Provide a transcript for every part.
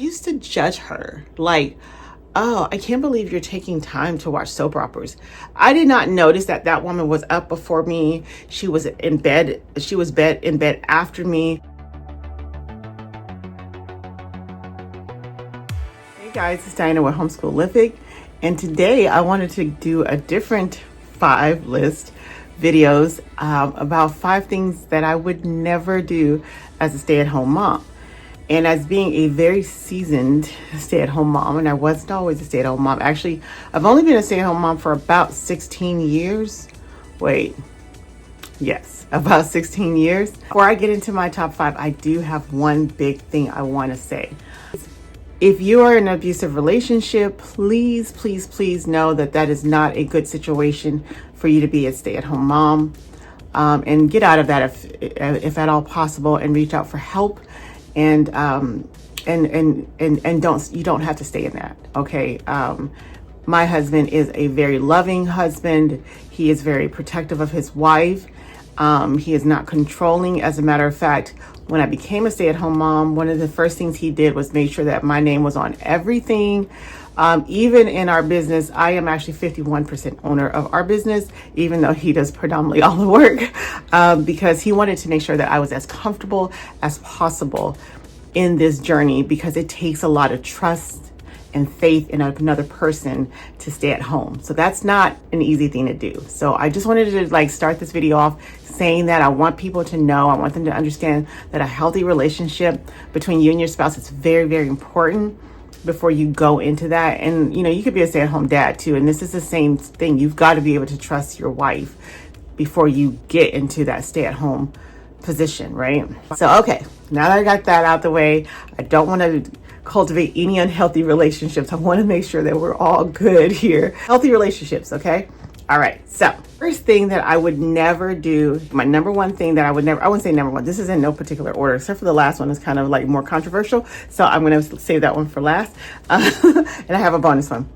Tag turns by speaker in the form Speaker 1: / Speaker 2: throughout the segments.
Speaker 1: used to judge her like, oh, I can't believe you're taking time to watch soap operas. I did not notice that that woman was up before me. She was in bed. She was in bed after me. Hey guys, it's Diana with Homeschoolific, and today I wanted to do a different 5 list videos about 5 things that I would never do as a stay-at-home mom. And as being a very seasoned stay-at-home mom, and I wasn't always a stay-at-home mom. Actually, I've only been a stay-at-home mom for about 16 years. Yes, about 16 years. Before I get into my top 5, I do have one big thing I want to say. If you are in an abusive relationship, please, please, please know that that is not a good situation for you to be a stay-at-home mom. And get out of that if at all possible, and reach out for help. And you don't have to stay in that. Okay. My husband is a very loving husband. He is very protective of his wife. He is not controlling. As a matter of fact, when I became a stay-at-home mom, one of the first things he did was make sure that my name was on everything. Even in our business, I am actually 51% owner of our business, even though he does predominantly all the work, because he wanted to make sure that I was as comfortable as possible in this journey, because it takes a lot of trust and faith in another person to stay at home. So that's not an easy thing to do. So I just wanted to start this video off saying that I want people to know, I want them to understand that a healthy relationship between you and your spouse is very, very important before you go into that. And you could be a stay-at-home dad too, and this is the same thing. You've got to be able to trust your wife before you get into that stay-at-home position, right? So okay, now that I got that out the way, I don't want to cultivate any unhealthy relationships. I want to make sure that we're all good here. Healthy relationships, okay? All right, so first thing that I would never do, my number one thing that I wouldn't say number one, this is in no particular order, except for the last one is kind of like more controversial. So I'm going to save that one for last. And I have a bonus one.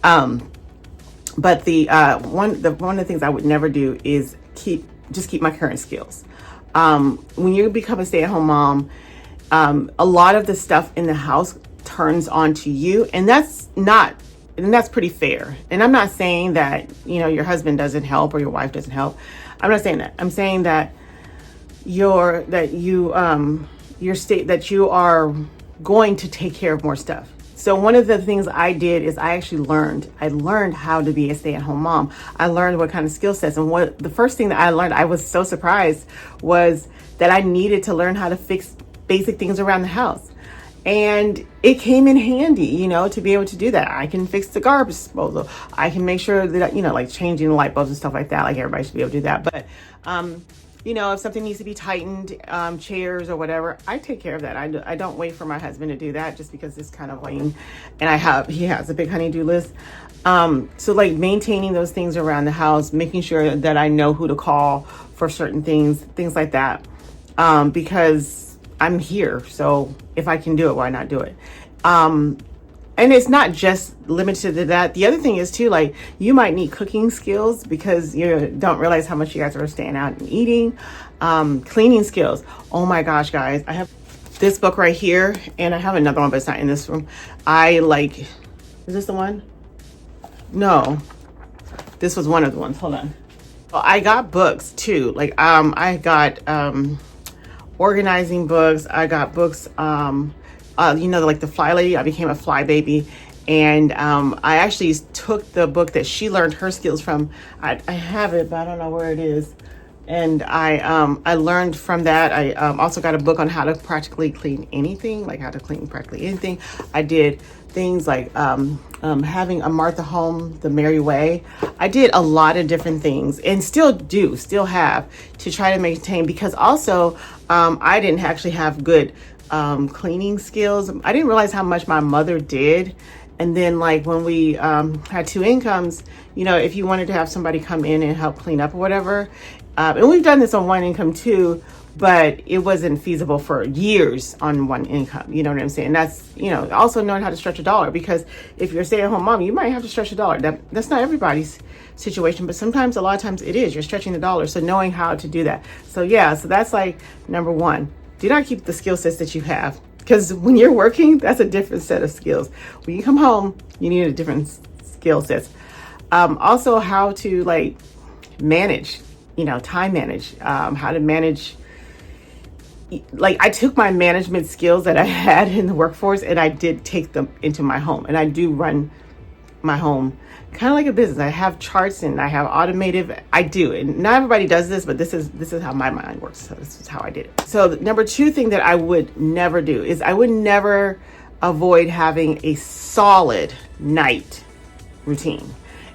Speaker 1: But one of the things I would never do is keep my current skills. When you become a stay-at-home mom, a lot of the stuff in the house turns on to you, and that's pretty fair. And I'm not saying that, your husband doesn't help or your wife doesn't help. I'm not saying that. I'm saying that you are going to take care of more stuff. So one of the things I did is I learned how to be a stay-at-home mom. I learned what kind of skill sets, and the first thing that I learned, I was so surprised, was that I needed to learn how to fix basic things around the house. And it came in handy, to be able to do that. I can fix the garbage disposal. I can make sure that, like changing the light bulbs and stuff like that. Like everybody should be able to do that. But, if something needs to be tightened, chairs or whatever, I take care of that. I don't wait for my husband to do that, just because it's kind of lame. And he has a big honey-do list. So like maintaining those things around the house, making sure that I know who to call for certain things like that. Because I'm here, so if I can do it, why not do it? And it's not just limited to that. The other thing is too, like, you might need cooking skills because you don't realize how much you guys are staying out and eating. Cleaning skills. Oh my gosh, guys, I have this book right here, and I have another one, but it's not in this room. Is this the one? No, this was one of the ones. Hold on. Well, I got books too. I got organizing books. I got books, like the Fly Lady. I became a fly baby. And I actually took the book that she learned her skills from. I have it, but I don't know where it is. And I learned from that. I also got a book on how to practically clean anything, like how to clean practically anything. I did things like having a Martha home the Merry Way. I did a lot of different things, and still have, to try to maintain, because also I didn't actually have good cleaning skills. I didn't realize how much my mother did. And then when we had 2 incomes, if you wanted to have somebody come in and help clean up or whatever, and we've done this on 1 income too, but it wasn't feasible for years on 1 income. You know what I'm saying? That's, also knowing how to stretch a dollar, because if you're a stay-at-home mom, you might have to stretch a dollar. That's not everybody's situation, but a lot of times it is. You're stretching the dollar. So knowing how to do that. So yeah, so that's number 1. Do not keep the skill sets that you have Because when you're working, that's a different set of skills. When you come home, you need a different skill sets. Also how to like manage, time manage, how to manage. Like I took my management skills that I had in the workforce and I did take them into my home, and I do run my home kind of like a business. I have charts and I have automated. I do, and not everybody does this, but this is how my mind works. So this is how I did it. So the number 2 thing that I would never do is I would never avoid having a solid night routine,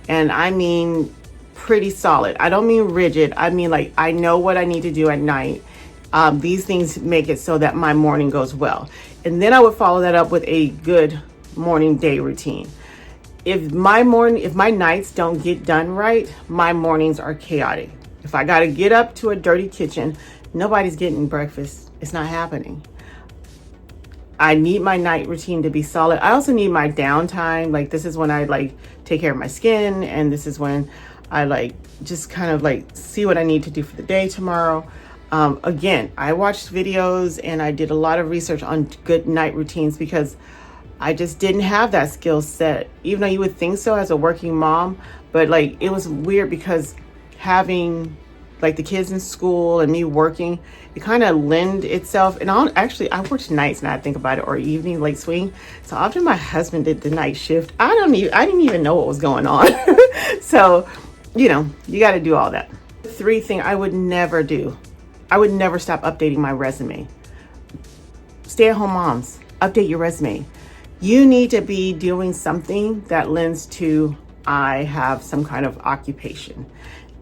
Speaker 1: and I mean pretty solid. I don't mean rigid. I mean like I know what I need to do at night. These things make it so that my morning goes well. And then I would follow that up with a good morning day routine. If my nights don't get done right, my mornings are chaotic. If I got to get up to a dirty kitchen, nobody's getting breakfast. It's not happening. I need my night routine to be solid. I also need my downtime. Like this is when I like take care of my skin, and this is when I like just kind of like see what I need to do for the day tomorrow. Again, I watched videos and I did a lot of research on good night routines because I just didn't have that skill set, even though you would think so as a working mom. But like, it was weird because having like the kids in school and me working, it kind of lend itself. And I worked nights now I think about it, or evening, late swing. So after my husband did the night shift, I didn't even know what was going on. So, you got to do all that. 3 thing I would never do. I would never stop updating my resume. Stay-at-home moms, update your resume. You need to be doing something that lends to I have some kind of occupation.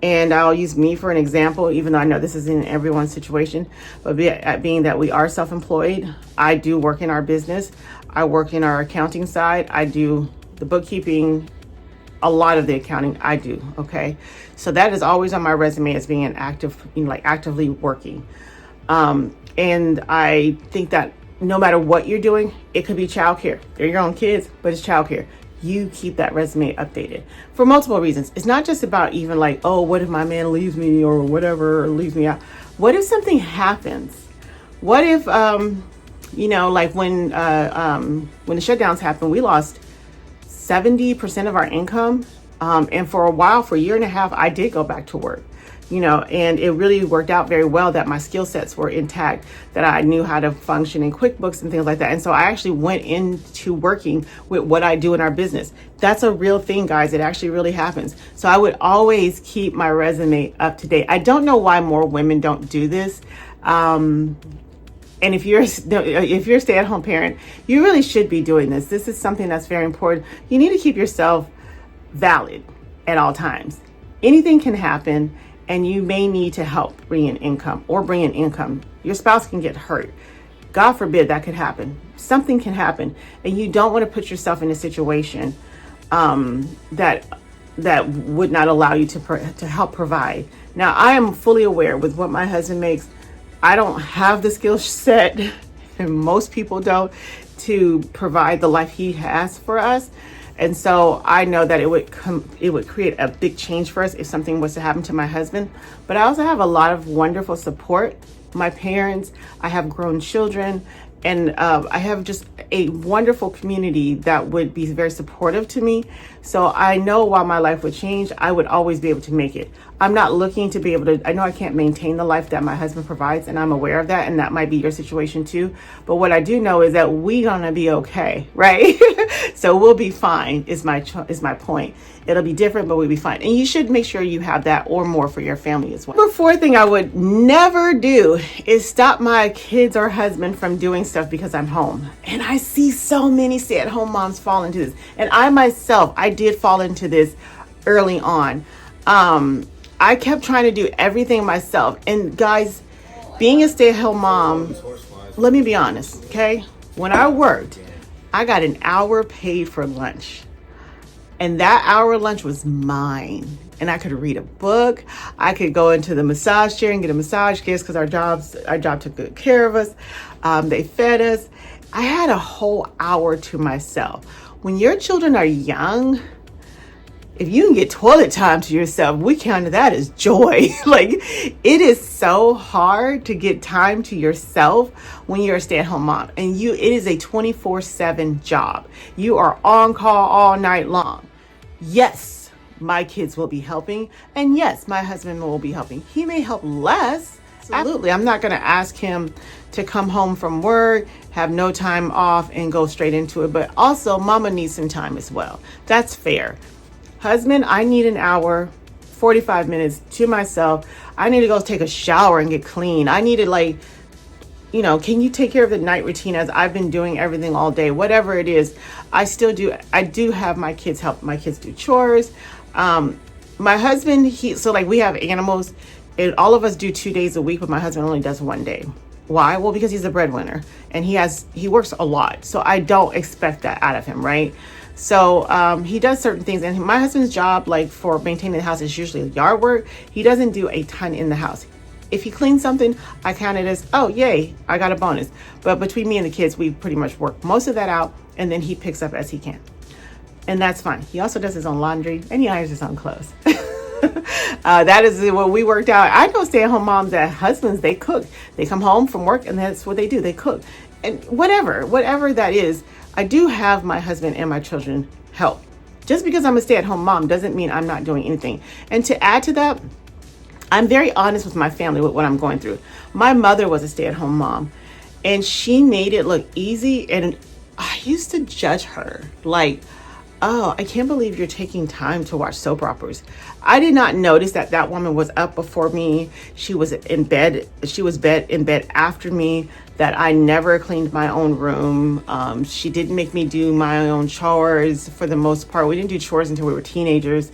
Speaker 1: And I'll use me for an example, even though I know this isn't everyone's situation, but being that we are self-employed, I do work in our business. I work in our accounting side. I do the bookkeeping, a lot of the accounting I do, okay? So that is always on my resume as being an actively working. And I think that no matter what you're doing, it could be childcare. They're your own kids, but it's childcare. You keep that resume updated for multiple reasons. It's not just about even like, oh, what if my man leaves me or whatever, or leaves me out? What if something happens? What if, like when the shutdowns happened, we lost 70% of our income. And for a while, for a year and a half, I did go back to work, and it really worked out very well that my skill sets were intact, that I knew how to function in QuickBooks and things like that. And so I actually went into working with what I do in our business. That's a real thing, guys. It actually really happens. So I would always keep my resume up to date. I don't know why more women don't do this. And if you're a stay-at-home parent, you really should be doing this. This is something that's very important. You need to keep yourself valid at all times. Anything can happen, and you may need to help bring in income. Your spouse can get hurt. God forbid that could happen. Something can happen, and you don't want to put yourself in a situation that would not allow you to help provide. Now, I am fully aware with what my husband makes. I don't have the skill set, and most people don't, to provide the life he has for us. And so I know that it would create a big change for us if something was to happen to my husband. But I also have a lot of wonderful support. My parents, I have grown children, and I have just a wonderful community that would be very supportive to me. So I know while my life would change, I would always be able to make it. I'm not looking to be able to, I know I can't maintain the life that my husband provides, and I'm aware of that, and that might be your situation too. But what I do know is that we're gonna be okay, right? So we'll be fine is my point. It'll be different, but we'll be fine. And you should make sure you have that or more for your family as well. Number 4 thing I would never do is stop my kids or husband from doing stuff because I'm home. And I see so many stay-at-home moms fall into this. And I myself, I did fall into this early on. I kept trying to do everything myself. And guys, being a stay-at-home mom, let me be honest, okay? When I worked, I got an hour paid for lunch. And that hour lunch was mine. And I could read a book. I could go into the massage chair and get a massage case because our job took good care of us. They fed us. I had a whole hour to myself. When your children are young, if you can get toilet time to yourself, we count that as joy. Like, it is so hard to get time to yourself when you're a stay-at-home mom, and it is a 24/7 job. You are on call all night long. Yes, my kids will be helping, and yes, my husband will be helping. He may help less. Absolutely. I'm not going to ask him to come home from work, have no time off, and go straight into it. But also, mama needs some time as well. That's fair. Husband, I need an hour, 45 minutes to myself. I need to go take a shower and get clean. I need to, like, can you take care of the night routine as I've been doing everything all day? Whatever it is, I do have my kids help my kids do chores. My husband, we have animals, and all of us do 2 days a week, but my husband only does 1 day. Why? Well, because he's a breadwinner and he works a lot. So I don't expect that out of him, right? So he does certain things, and my husband's job, like for maintaining the house, is usually yard work. He doesn't do a ton in the house. If he cleans something, I count it as, oh, yay, I got a bonus. But between me and the kids, we pretty much work most of that out, and then he picks up as he can. And that's fine. He also does his own laundry, and he irons his own clothes. That is what we worked out. I know stay-at-home moms that husbands, they cook. They come home from work, and that's what they do. They cook. And whatever that is, I do have my husband and my children help. Just because I'm a stay-at-home mom doesn't mean I'm not doing anything. And to add to that, I'm very honest with my family with what I'm going through. My mother was a stay-at-home mom, and she made it look easy. And I used to judge her like, oh, I can't believe you're taking time to watch soap operas. I did not notice that woman was up before me. She was in bed. She was in bed after me, that I never cleaned my own room. She didn't make me do my own chores for the most part. We didn't do chores until we were teenagers.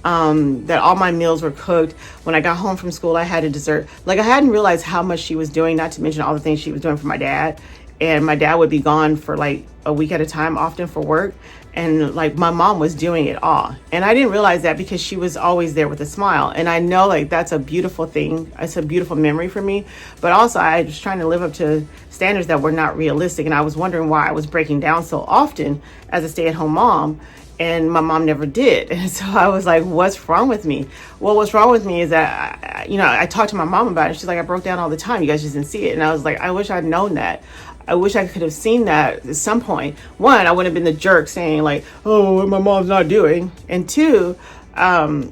Speaker 1: That all my meals were cooked. When I got home from school, I had a dessert. Like, I hadn't realized how much she was doing, not to mention all the things she was doing for my dad. And my dad would be gone for like a week at a time, often for work. And like, my mom was doing it all. And I didn't realize that because she was always there with a smile. And I know, like, that's a beautiful thing. It's a beautiful memory for me. But also, I was trying to live up to standards that were not realistic. And I was wondering why I was breaking down so often as a stay-at-home mom. And my mom never did. And so I was like, what's wrong with me? Well, what's wrong with me is that, I talked to my mom about it. She's like, I broke down all the time. You guys just didn't see it. And I was like, I wish I'd known that. I wish I could have seen that at some point. One, I wouldn't have been the jerk saying like, oh, what my mom's not doing. And two, I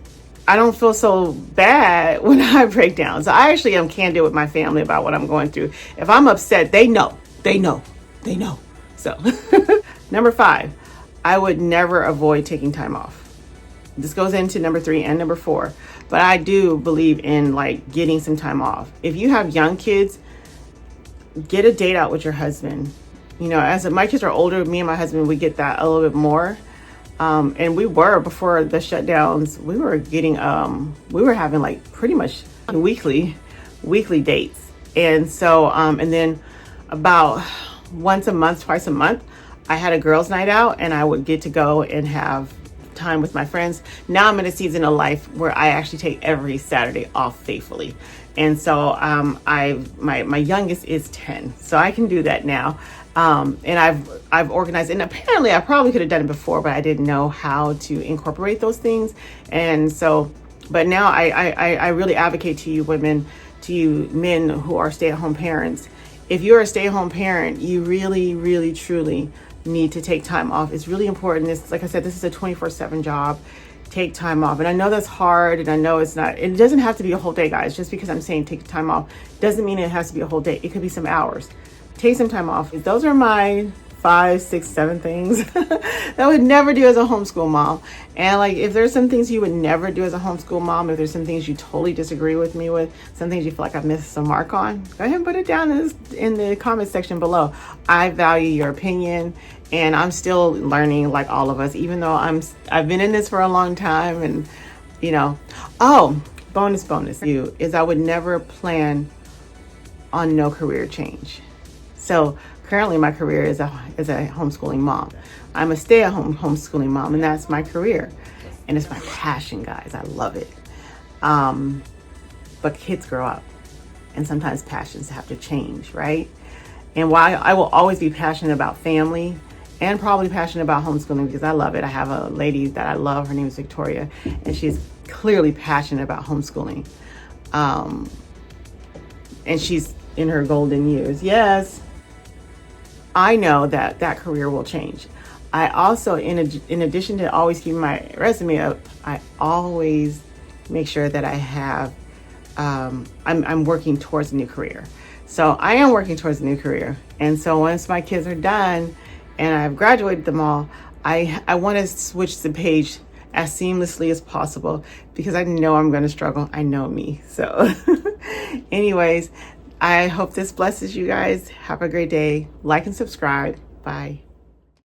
Speaker 1: don't feel so bad when I break down. So I actually am candid with my family about what I'm going through. If I'm upset, they know. So number 5, I would never avoid taking time off. This goes into number 3 and number 4, but I do believe in like getting some time off. If you have young kids, get a date out with your husband. As my kids are older, me and my husband, we get that a little bit more. And we were, before the shutdowns, we were having like pretty much weekly dates. And so, and then about once a month, twice a month, I had a girls' night out, and I would get to go and have time with my friends. Now I'm in a season of life where I actually take every Saturday off faithfully. And so my youngest is 10, so I can do that now. And I've organized, and apparently I probably could have done it before, but I didn't know how to incorporate those things. And so, but now I really advocate to you women, to you men who are stay-at-home parents. If you're a stay-at-home parent, you really, really, truly need to take time off. It's really important. Like I said, this is a 24/7 job. Take time off. And I know that's hard, and I know it doesn't have to be a whole day, guys. Just because I'm saying take time off doesn't mean it has to be a whole day. It could be some hours. Take some time off. Those are my 5, 6, 7 things that I would never do as a homeschool mom. And like, if there's some things you would never do as a homeschool mom, if there's some things you totally disagree with me with, some things you feel like I've missed some mark on, go ahead and put it down in the comment section below. I value your opinion, and I'm still learning, like all of us, even though I've been in this for a long time. And bonus you is I would never plan on no career change. So currently my career is a homeschooling mom. I'm a stay-at-home homeschooling mom, and that's my career, and it's my passion, guys. I love it. But kids grow up, and sometimes passions have to change, right? And while I will always be passionate about family and probably passionate about homeschooling because I love it. I have a lady that I love. Her name is Victoria, and she's clearly passionate about homeschooling. And she's in her golden years. Yes, I know that that career will change. I also, in addition to always keeping my resume up, I always make sure that I have, I'm working towards a new career. So I am working towards a new career. And so once my kids are done and I've graduated them all, I want to switch the page as seamlessly as possible because I know I'm going to struggle. I know me. So anyways, I hope this blesses you guys. Have a great day. Like and subscribe. Bye.